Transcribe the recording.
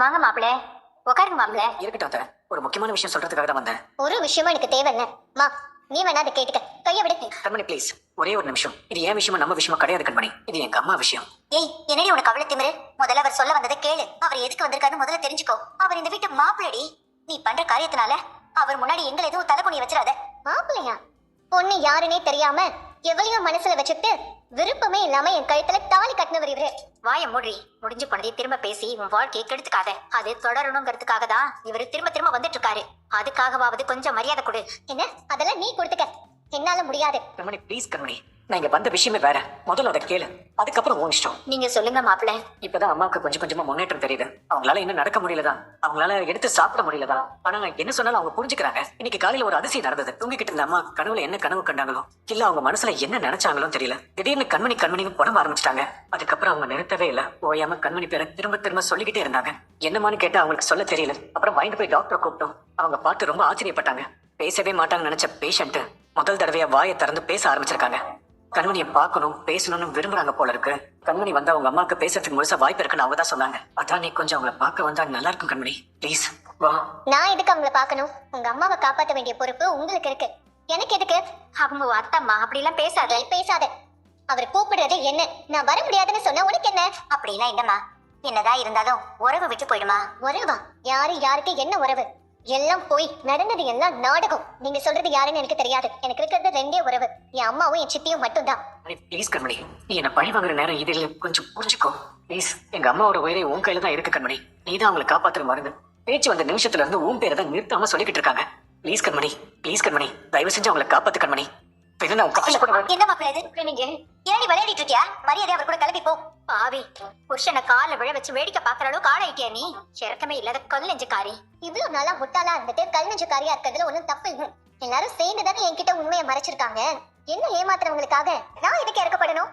வாங்க மாப்பிள்ள, உட்காருங்க மாப்பிள்ள. இருக்கட்டும் அத்தை. ஒரு முக்கியமான விஷயம் சொல்றதுக்காக தான் வந்தேன். ஒரு விஷயமா எனக்கு தேவையில்ல. மா, நீ வேணா அதை கேட்டுக்க. கைய விடு. கண்மணி ப்ளீஸ், ஒரே ஒரு நிமிஷம். இது என் விஷயமா நம்ம விஷயமா கிடையாது கண்மணி. இது எங்க அம்மா விஷயம். ஏய், என்னடி உனக்கு அவ்வளவு திமிரு? முதல்ல அவர் சொல்ல வந்ததை கேளு. அவர் எதுக்கு வந்திருக்காருன்னு முதல்ல தெரிஞ்சுக்கோ. அவர் இந்த வீட்டு மாப்பிள்ளடி. நீ பண்ற காரியத்தினால அவர் முன்னாடி எங்களை எதுவும் தலைக்குனிய வச்சிடாத. மாப்பிள்ளையா? பொண்ணு யாருன்னே தெரியாம எவ்வளையும் மனசுல வச்சுட்டு விருப்பமே இல்லாம என் கழுத்துல தாலி கட்டினவர் இவரு. வாய மூடி. முடிஞ்சு போனதை திரும்ப பேசி உன் வாழ்க்கையை கெடுத்துக்காத. அது தொடரணுங்கிறதுக்காக தான் இவரு திரும்ப திரும்ப வந்துட்டு இருக்காரு. அதுக்காகவாவது கொஞ்சம் மரியாதை கொடு. என்ன? அதெல்லாம் நீ கொடுத்துக்க. என்னால முடியாது. கண்மணி ப்ளீஸ் கண்மணி, நான் இங்க வந்த விஷயமே வேற. முதல்ல அதை கேளு, அதுக்கப்புறம் உன் இஷ்டம். நீங்க சொல்லுங்க மாப்பிள்ள. இப்பதான் அம்மாவுக்கு கொஞ்சம் கொஞ்சமா முன்னேற்றம் தெரியுது. அவங்களால இன்னும் நடக்க முடியலதான், அவங்களால எடுத்து சாப்பிட முடியலதான். ஆனா என்ன சொன்னாலும் அவங்க புரிஞ்சுக்கிறாங்க. இன்னைக்கு காலையில ஒரு அதிசயம் நடந்தது. தூங்கிக்கிட்டு இருந்த அம்மா கனவுல என்ன கனவு கண்டாங்களோ, இல்ல அவங்க மனசுல என்ன நினைச்சாங்களோ தெரியல. திடீர்னு கண்மணி கண்மணின்னு புலம்ப ஆரம்பிச்சிட்டாங்க. அதுக்கப்புறம் அவங்க நிறுத்தவே இல்ல. ஓயாம கண்மணி பேரை திரும்ப திரும்ப சொல்லிக்கிட்டே இருந்தாங்க. என்னமான்னு கேட்டா அவங்களுக்கு சொல்ல தெரியல. அப்புறம் பயந்து போய் டாக்டரை கூப்பிட்டோம். அவங்க பார்த்து ரொம்ப ஆச்சரியப்பட்டாங்க. பேசவே மாட்டாங்கன்னு நினைச்ச பேஷண்ட் முதல் தடவையா வாயை திறந்து பேச ஆரம்பிச்சிருக்காங்க. கண்மணியை பார்க்கணும் பேசணும்னு விரும்புறாங்க போல இருக்கு. கண்மணி வந்தா அவங்க அம்மாவுக்கு பேசுறதுக்கு முழுசா வாய்ப்பு இருக்குன்னு அவங்க தான் சொன்னாங்க. அதான் நீ கொஞ்சம் அவங்கள பார்க்க வந்தா நல்லா இருக்கும் கண்மணி ப்ளீஸ் வா. நான் எதுக்கு அவங்கள பார்க்கணும்? உங்க அம்மாவை காப்பாற்ற வேண்டிய பொறுப்பு உங்களுக்கு இருக்கு. எனக்கு எதுக்கு? அவங்க அத்தம்மா அப்படி எல்லாம் பேசாத. பேசாத. அவர் கூப்பிடுறது என்ன? நான் வர முடியாதுன்னு சொன்னா உனக்கு என்ன? அப்படின்னா என்னம்மா? என்னதான் இருந்தாலும் உறவு விட்டு போயிடுமா? உறவா? யாரு யாருக்கு என்ன உறவு? எல்லாம் போய் நடந்தது எல்லாம் நாடகம். நீங்க சொல்றது யாருன்னு எனக்கு தெரியாது. எனக்கு இருக்கிறது ரெண்டே உறவு, என் அம்மாவும் என் சித்தியும் மட்டும்தான். ப்ளீஸ் கண்மணி, நீ என்ன பழி வாங்குற நேரம் இதில் கொஞ்சம் புரிஞ்சுக்கோ ப்ளீஸ். எங்க அம்மாவோட உயிரை உன் கையில தான் இருக்கு கண்மணி. நீ தான் அவங்களை காப்பாத்துற மருந்து. பேச்சு வந்த நிமிஷத்துல இருந்து உன் பேரை தான் நிறுத்தாம சொல்லிக்கிட்டு இருக்காங்க. ப்ளீஸ் கண்மணி, ப்ளீஸ் கண்மணி, தயவு செஞ்சு அவங்களை காப்பாத்து கண்மணி. என்ன மாப்பிள்ள இது? நீங்க ஏன் விளையாடிட்டு இருக்கியா? மரியாதை அவர் கூட கிளம்பி போ. பாவி, புருஷனை கால விழ வச்சு வேடிக்கை பாக்குற அளவுக்கு ஆளாயிட்டியா நீ? சிறக்கமே இல்லாத கல் நெஞ்சுக்காரி. இவ்வளவு நாளா முட்டாளா இருந்துட்டு கல் நெஞ்சுக்காரியா இருக்கிறதுல ஒண்ணும் தப்பு இல்லை. எல்லாரும் சேர்ந்துதானே என்கிட்ட உண்மையை மறைச்சிருக்காங்க. என்ன ஏமாத்துறவங்களுக்காக நான் எதுக்கு இறக்கப்படணும்?